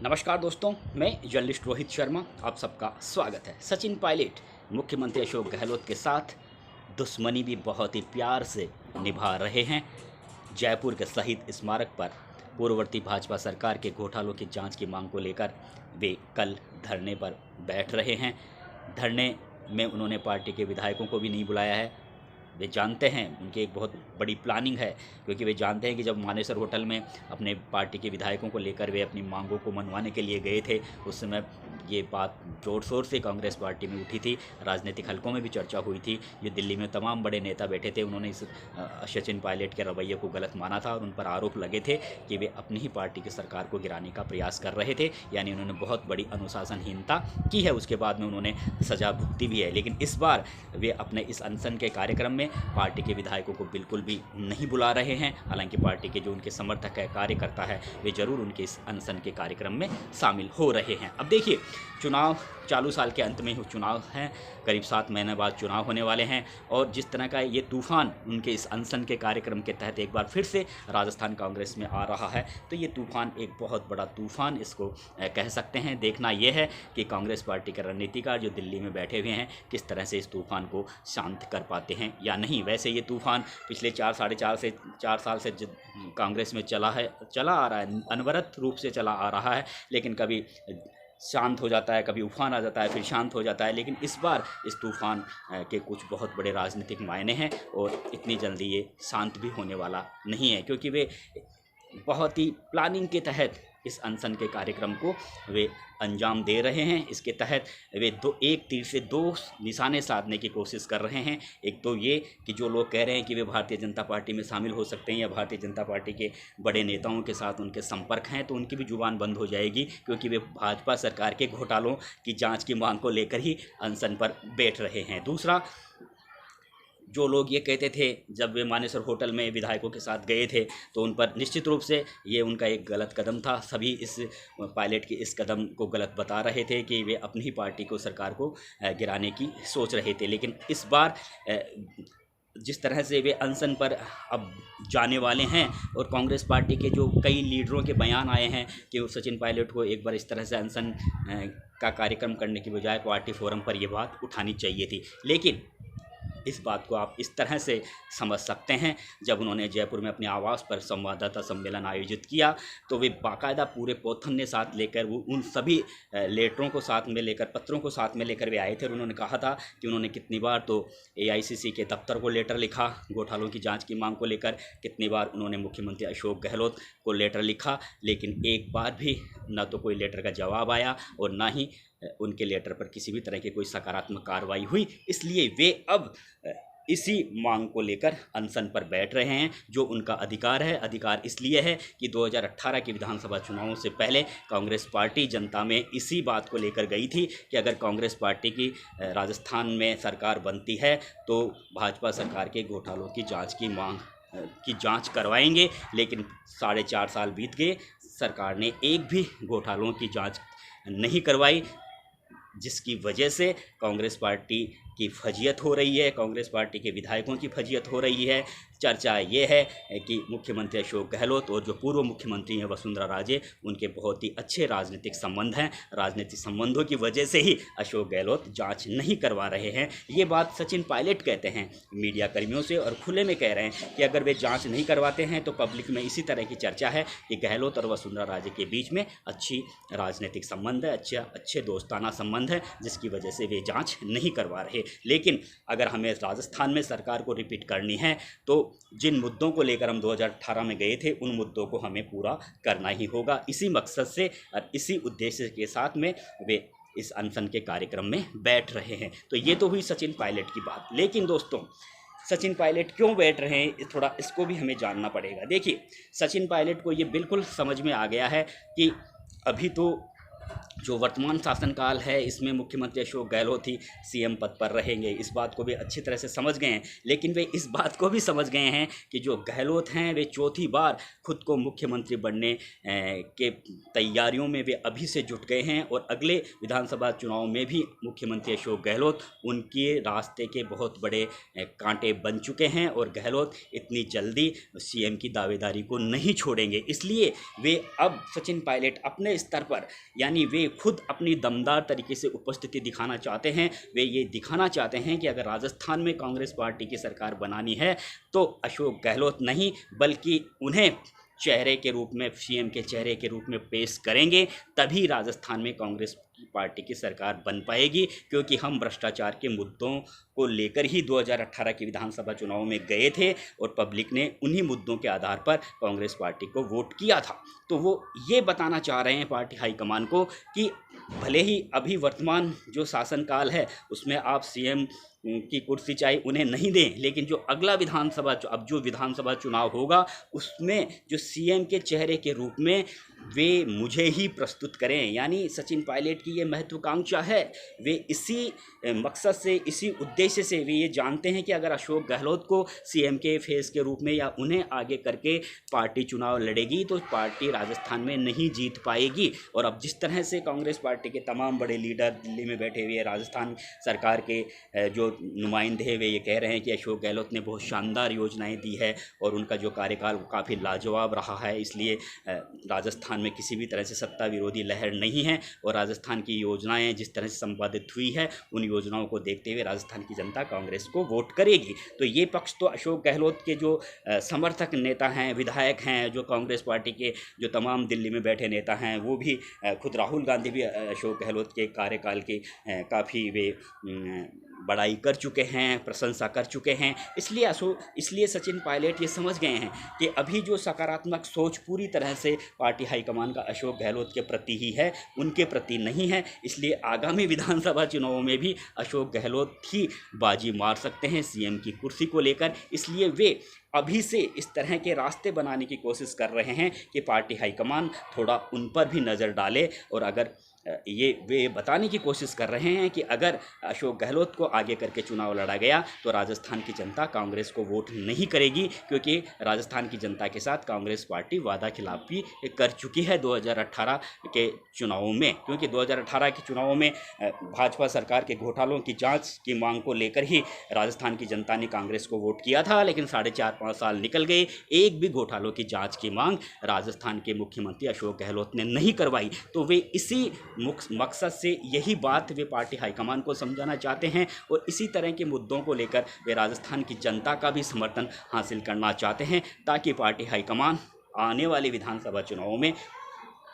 नमस्कार दोस्तों, मैं जर्नलिस्ट रोहित शर्मा आप सबका स्वागत है। सचिन पायलट मुख्यमंत्री अशोक गहलोत के साथ दुश्मनी भी बहुत ही प्यार से निभा रहे हैं। जयपुर के शहीद स्मारक पर पूर्ववर्ती भाजपा सरकार के घोटालों की जांच की मांग को लेकर वे कल धरने पर बैठ रहे हैं। धरने में उन्होंने पार्टी के विधायकों को भी नहीं बुलाया है। वे जानते हैं, उनकी एक बहुत बड़ी प्लानिंग है, क्योंकि वे जानते हैं कि जब मानेसर होटल में अपने पार्टी के विधायकों को लेकर वे अपनी मांगों को मनवाने के लिए गए थे, उस समय ये बात जोर शोर से कांग्रेस पार्टी में उठी थी। राजनीतिक हलकों में भी चर्चा हुई थी। ये दिल्ली में तमाम बड़े नेता बैठे थे, उन्होंने इस सचिन पायलट के रवैये को गलत माना था और उन पर आरोप लगे थे कि वे अपनी ही पार्टी की सरकार को गिराने का प्रयास कर रहे थे। यानी उन्होंने बहुत बड़ी अनुशासनहीनता की है। उसके बाद में उन्होंने सजा भुगती भी है। लेकिन इस बार वे अपने इस अनशन के कार्यक्रम में पार्टी के विधायकों को बिल्कुल भी नहीं बुला रहे हैं। हालांकि पार्टी के जो उनके समर्थक है, कार्यकर्ता है, वे जरूर उनके इस अनशन के कार्यक्रम में शामिल हो रहे हैं। अब देखिए, चुनाव चालू साल के अंत में ही चुनाव हैं, करीब 7 महीने बाद चुनाव होने वाले हैं और जिस तरह का ये तूफान उनके इस अनशन के कार्यक्रम के तहत एक बार फिर से राजस्थान कांग्रेस में आ रहा है, तो ये तूफान एक बहुत बड़ा तूफान इसको कह सकते हैं। देखना यह है कि कांग्रेस पार्टी के रणनीतिकार जो दिल्ली में बैठे हुए हैं किस तरह से इस तूफान को शांत कर पाते हैं या नहीं। वैसे ये तूफान पिछले 4 साल से कांग्रेस में चला आ रहा है, अनवरत रूप से चला आ रहा है, लेकिन कभी शांत हो जाता है, कभी उफान आ जाता है, फिर शांत हो जाता है। लेकिन इस बार इस तूफ़ान के कुछ बहुत बड़े राजनीतिक मायने हैं और इतनी जल्दी ये शांत भी होने वाला नहीं है, क्योंकि वे बहुत ही प्लानिंग के तहत इस अनशन के कार्यक्रम को वे अंजाम दे रहे हैं। इसके तहत वे एक तीर से 2 निशाने साधने की कोशिश कर रहे हैं। एक तो ये कि जो लोग कह रहे हैं कि वे भारतीय जनता पार्टी में शामिल हो सकते हैं या भारतीय जनता पार्टी के बड़े नेताओं के साथ उनके संपर्क हैं, तो उनकी भी जुबान बंद हो जाएगी, क्योंकि वे भाजपा सरकार के घोटालों की जाँच की मांग को लेकर ही अनशन पर बैठ रहे हैं। दूसरा, जो लोग ये कहते थे जब वे मानेसर होटल में विधायकों के साथ गए थे, तो उन पर निश्चित रूप से ये उनका एक गलत कदम था। सभी इस पायलट के इस कदम को गलत बता रहे थे कि वे अपनी ही पार्टी को, सरकार को गिराने की सोच रहे थे। लेकिन इस बार जिस तरह से वे अनशन पर अब जाने वाले हैं और कांग्रेस पार्टी के जो कई लीडरों के बयान आए हैं कि सचिन पायलट को एक बार इस तरह से अनशन का कार्यक्रम करने की बजाय पार्टी फोरम पर ये बात उठानी चाहिए थी। लेकिन इस बात को आप इस तरह से समझ सकते हैं, जब उन्होंने जयपुर में अपने आवास पर संवाददाता सम्मेलन आयोजित किया, तो वे बाकायदा पूरे पोथन ने साथ लेकर, वो उन सभी लेटरों को साथ में लेकर, पत्रों को साथ में लेकर वे आए थे और उन्होंने कहा था कि उन्होंने कितनी बार तो AICC के दफ्तर को लेटर लिखा घोटालों की जाँच की मांग को लेकर, कितनी बार उन्होंने मुख्यमंत्री अशोक गहलोत को लेटर लिखा, लेकिन एक बार भी न तो कोई लेटर का जवाब आया और ना ही उनके लेटर पर किसी भी तरह की कोई सकारात्मक कार्रवाई हुई। इसलिए वे अब इसी मांग को लेकर अनशन पर बैठ रहे हैं, जो उनका अधिकार है। अधिकार इसलिए है कि 2018 के विधानसभा चुनावों से पहले कांग्रेस पार्टी जनता में इसी बात को लेकर गई थी कि अगर कांग्रेस पार्टी की राजस्थान में सरकार बनती है तो भाजपा सरकार के घोटालों की जांच करवाएंगे। लेकिन 4.5 साल बीत गए, सरकार ने एक भी घोटालों की जांच नहीं करवाई, जिसकी वजह से कांग्रेस पार्टी की फजीयत हो रही है, कांग्रेस पार्टी के विधायकों की फजीयत हो रही है। चर्चा ये है कि मुख्यमंत्री अशोक गहलोत और जो पूर्व मुख्यमंत्री हैं वसुंधरा राजे, उनके बहुत ही अच्छे राजनीतिक संबंध हैं। राजनीतिक संबंधों की वजह से ही अशोक गहलोत जांच नहीं करवा रहे हैं। ये बात सचिन पायलट कहते हैं मीडिया कर्मियों से और खुले में कह रहे हैं कि अगर वे जाँच नहीं करवाते हैं तो पब्लिक में इसी तरह की चर्चा है कि गहलोत और वसुंधरा राजे के बीच में अच्छी राजनीतिक संबंध है, अच्छे दोस्ताना संबंध है, जिसकी वजह से वे जाँच नहीं करवा रहे। लेकिन अगर हमें राजस्थान में सरकार को रिपीट करनी है तो जिन मुद्दों को लेकर हम 2018 में गए थे, उन मुद्दों को हमें पूरा करना ही होगा। इसी मकसद से और इसी उद्देश्य के साथ में वे इस अनशन के कार्यक्रम में बैठ रहे हैं। तो ये तो हुई सचिन पायलट की बात। लेकिन दोस्तों, सचिन पायलट क्यों बैठ रहे हैं, थोड़ा इसको भी हमें जानना पड़ेगा। देखिए, सचिन पायलट को ये बिल्कुल समझ में आ गया है कि अभी तो जो वर्तमान शासनकाल है इसमें मुख्यमंत्री अशोक गहलोत ही सीएम पद पर रहेंगे, इस बात को वे अच्छी तरह से समझ गए हैं। लेकिन वे इस बात को भी समझ गए हैं कि जो गहलोत हैं वे चौथी बार खुद को मुख्यमंत्री बनने के तैयारियों में वे अभी से जुट गए हैं और अगले विधानसभा चुनाव में भी मुख्यमंत्री अशोक गहलोत उनके रास्ते के बहुत बड़े कांटे बन चुके हैं और गहलोत इतनी जल्दी सीएम की दावेदारी को नहीं छोड़ेंगे। इसलिए वे अब सचिन पायलट अपने स्तर पर, यानी वे खुद अपनी दमदार तरीके से उपस्थिति दिखाना चाहते हैं। वे ये दिखाना चाहते हैं कि अगर राजस्थान में कांग्रेस पार्टी की सरकार बनानी है तो अशोक गहलोत नहीं बल्कि उन्हें चेहरे के रूप में, सीएम के चेहरे के रूप में पेश करेंगे, तभी राजस्थान में कांग्रेस पार्टी की सरकार बन पाएगी। क्योंकि हम भ्रष्टाचार के मुद्दों को लेकर ही 2018 के विधानसभा चुनाव में गए थे और पब्लिक ने उन्हीं मुद्दों के आधार पर कांग्रेस पार्टी को वोट किया था। तो वो ये बताना चाह रहे हैं पार्टी हाईकमान को कि भले ही अभी वर्तमान जो शासनकाल है उसमें आप सीएम की कुर्सी चाहे उन्हें नहीं दें, लेकिन जो अगला विधानसभा चुनाव होगा उसमें जो सीएम के चेहरे के रूप में वे मुझे ही प्रस्तुत करें। यानी सचिन पायलट की ये महत्वाकांक्षा है। वे इसी मकसद से, इसी उद्देश्य से वे ये जानते हैं कि अगर अशोक गहलोत को सीएम के फेस के रूप में या उन्हें आगे करके पार्टी चुनाव लड़ेगी तो पार्टी राजस्थान में नहीं जीत पाएगी। और अब जिस तरह से कांग्रेस पार्टी के तमाम बड़े लीडर दिल्ली में बैठे हुए राजस्थान सरकार के जो नुमाइंदे हैं वे ये कह रहे हैं कि अशोक गहलोत ने बहुत शानदार योजनाएं दी है और उनका जो कार्यकाल काफ़ी लाजवाब रहा है, इसलिए राजस्थान में किसी भी तरह से सत्ता विरोधी लहर नहीं है और राजस्थान की योजनाएं जिस तरह से संपादित हुई है उन योजनाओं को देखते हुए राजस्थान की जनता कांग्रेस को वोट करेगी। तो ये पक्ष तो अशोक गहलोत के जो समर्थक नेता हैं, विधायक हैं, जो कांग्रेस पार्टी के जो तमाम दिल्ली में बैठे नेता हैं, वो भी, खुद राहुल गांधी भी अशोक गहलोत के कार्यकाल की काफ़ी वे बड़ाई कर चुके हैं, प्रशंसा कर चुके हैं। इसलिए सचिन पायलट ये समझ गए हैं कि अभी जो सकारात्मक सोच पूरी तरह से पार्टी हाईकमान का अशोक गहलोत के प्रति ही है, उनके प्रति नहीं है। इसलिए आगामी विधानसभा चुनावों में भी अशोक गहलोत ही बाजी मार सकते हैं सीएम की कुर्सी को लेकर। इसलिए वे अभी से इस तरह के रास्ते बनाने की कोशिश कर रहे हैं कि पार्टी हाईकमान थोड़ा उन पर भी नज़र डाले और अगर वे बताने की कोशिश कर रहे हैं कि अगर अशोक गहलोत को आगे करके चुनाव लड़ा गया तो राजस्थान की जनता कांग्रेस को वोट नहीं करेगी, क्योंकि राजस्थान की जनता के साथ कांग्रेस पार्टी वादा खिलाफी कर चुकी है 2018 के चुनावों में। क्योंकि 2018 के चुनावों में भाजपा सरकार के घोटालों की जांच की मांग को लेकर ही राजस्थान की जनता ने कांग्रेस को वोट किया था, लेकिन 4.5-5 साल निकल गए, एक भी घोटालों की जाँच की मांग राजस्थान के मुख्यमंत्री अशोक गहलोत ने नहीं करवाई। तो वे इसी मकसद से, यही बात वे पार्टी हाईकमान को समझाना चाहते हैं और इसी तरह के मुद्दों को लेकर वे राजस्थान की जनता का भी समर्थन हासिल करना चाहते हैं, ताकि पार्टी हाईकमान आने वाले विधानसभा चुनावों में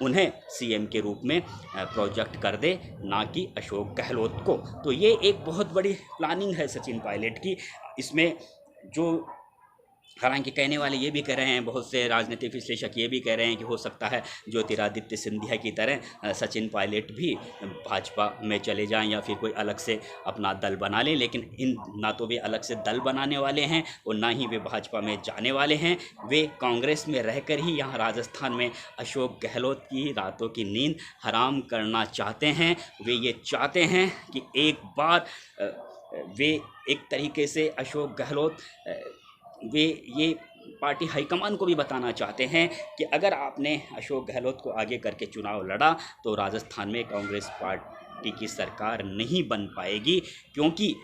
उन्हें सीएम के रूप में प्रोजेक्ट कर दे, ना कि अशोक गहलोत को। तो ये एक बहुत बड़ी प्लानिंग है सचिन पायलट की। इसमें जो हालांकि कहने वाले ये भी कह रहे हैं, बहुत से राजनीतिक विश्लेषक ये भी कह रहे हैं कि हो सकता है ज्योतिरादित्य सिंधिया की तरह सचिन पायलट भी भाजपा में चले जाएं या फिर कोई अलग से अपना दल बना लें। लेकिन ना तो वे अलग से दल बनाने वाले हैं और ना ही वे भाजपा में जाने वाले हैं। वे कांग्रेस में रहकर ही यहाँ राजस्थान में अशोक गहलोत की रातों की नींद हराम करना चाहते हैं। वे ये चाहते हैं कि एक बार वे एक तरीके से अशोक गहलोत, वे ये पार्टी हाईकमान को भी बताना चाहते हैं कि अगर आपने अशोक गहलोत को आगे करके चुनाव लड़ा तो राजस्थान में कांग्रेस पार्टी की सरकार नहीं बन पाएगी, क्योंकि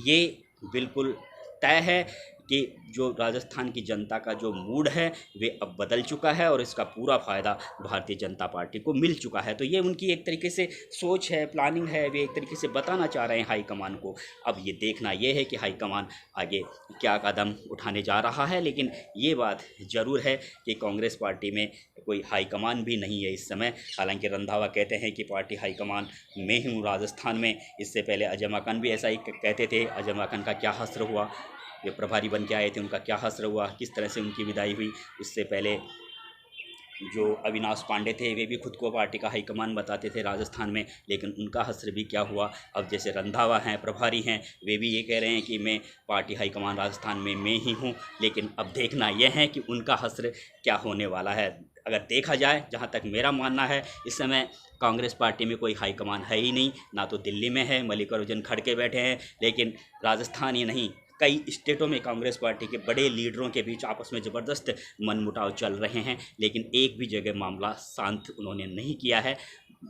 ये बिल्कुल तय है कि जो राजस्थान की जनता का जो मूड है वे अब बदल चुका है और इसका पूरा फ़ायदा भारतीय जनता पार्टी को मिल चुका है। तो ये उनकी एक तरीके से सोच है, प्लानिंग है, वे एक तरीके से बताना चाह रहे हैं हाईकमान को। अब ये देखना ये है कि हाईकमान आगे क्या कदम उठाने जा रहा है। लेकिन ये बात ज़रूर है कि कांग्रेस पार्टी में कोई हाईकमान भी नहीं है इस समय। हालांकि रंधावा कहते हैं कि पार्टी हाईकमान मैं हूँ राजस्थान में। इससे पहले अजय माकन भी ऐसा ही कहते थे। अजय माकन का क्या हश्र हुआ, वे प्रभारी बन के आए थे, उनका क्या हश्र हुआ, किस तरह से उनकी विदाई हुई। उससे पहले जो अविनाश पांडे थे वे भी खुद को पार्टी का हाईकमान बताते थे राजस्थान में, लेकिन उनका हश्र भी क्या हुआ। अब जैसे रंधावा हैं, प्रभारी हैं, वे भी ये कह रहे हैं कि मैं पार्टी हाईकमान राजस्थान में मैं ही हूँ। लेकिन अब देखना यह है कि उनका हश्र क्या होने वाला है। अगर देखा जाए, जहाँ तक मेरा मानना है, इस समय कांग्रेस पार्टी में कोई हाईकमान है ही नहीं। ना तो दिल्ली में है, मल्लिकार्जुन खड़गे बैठे हैं, लेकिन राजस्थान ही नहीं, कई स्टेटों में कांग्रेस पार्टी के बड़े लीडरों के बीच आपस में ज़बरदस्त मनमुटाव चल रहे हैं, लेकिन एक भी जगह मामला शांत उन्होंने नहीं किया है।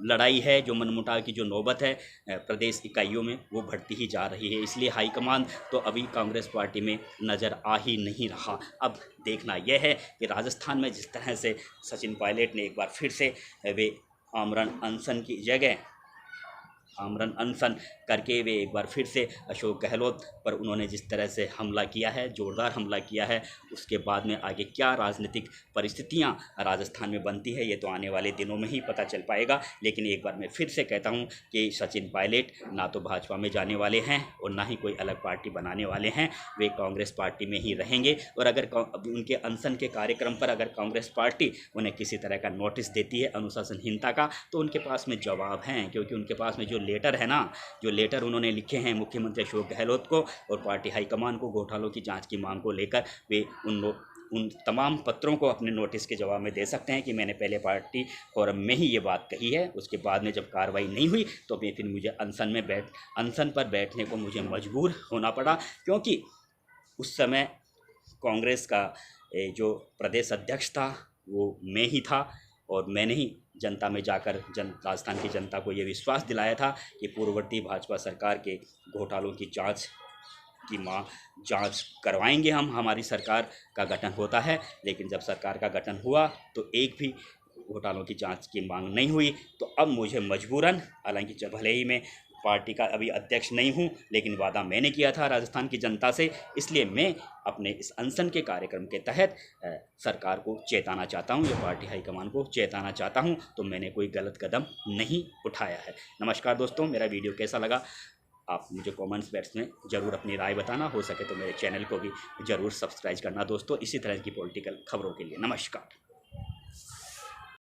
लड़ाई है, जो मनमुटाव की जो नौबत है प्रदेश इकाइयों में, वो बढ़ती ही जा रही है। इसलिए हाईकमान तो अभी कांग्रेस पार्टी में नज़र आ ही नहीं रहा। अब देखना यह है कि राजस्थान में जिस तरह से सचिन पायलट ने एक बार फिर से वे आमरण अनशन करके वे एक बार फिर से अशोक गहलोत पर उन्होंने जिस तरह से हमला किया है, जोरदार हमला किया है, उसके बाद में आगे क्या राजनीतिक परिस्थितियां राजस्थान में बनती है, ये तो आने वाले दिनों में ही पता चल पाएगा। लेकिन एक बार मैं फिर से कहता हूं कि सचिन पायलट ना तो भाजपा में जाने वाले हैं और ना ही कोई अलग पार्टी बनाने वाले हैं। वे कांग्रेस पार्टी में ही रहेंगे। और अगर उनके अनशन के कार्यक्रम पर अगर कांग्रेस पार्टी उन्हें किसी तरह का नोटिस देती है अनुशासनहीनता का, तो उनके पास में जवाब हैं, क्योंकि उनके पास में जो लेटर है ना, जो लेटर उन्होंने लिखे हैं मुख्यमंत्री अशोक गहलोत को और पार्टी हाईकमान को घोटालों की जांच की मांग को लेकर, वे उन तमाम पत्रों को अपने नोटिस के जवाब में दे सकते हैं कि मैंने पहले पार्टी फोरम में ही ये बात कही है। उसके बाद में जब कार्रवाई नहीं हुई तो फिर मुझे अनशन पर बैठने को मुझे मजबूर होना पड़ा, क्योंकि उस समय कांग्रेस का जो प्रदेश अध्यक्ष था वो मैं ही था और मैंने ही जनता में जाकर राजस्थान की जनता को ये विश्वास दिलाया था कि पूर्ववर्ती भाजपा सरकार के घोटालों की जांच करवाएंगे हम, हमारी सरकार का गठन होता है। लेकिन जब सरकार का गठन हुआ तो एक भी घोटालों की जांच की मांग नहीं हुई। तो अब मुझे मजबूरन, हालांकि भले ही मैं पार्टी का अभी अध्यक्ष नहीं हूं, लेकिन वादा मैंने किया था राजस्थान की जनता से, इसलिए मैं अपने इस अनशन के कार्यक्रम के तहत सरकार को चेताना चाहता हूं, या पार्टी हाईकमान को चेताना चाहता हूं। तो मैंने कोई गलत कदम नहीं उठाया है। नमस्कार दोस्तों, मेरा वीडियो कैसा लगा आप मुझे कमेंट्स बॉक्स में ज़रूर अपनी राय बताना। हो सके तो मेरे चैनल को भी ज़रूर सब्सक्राइब करना दोस्तों, इसी तरह की पॉलिटिकल खबरों के लिए। नमस्कार।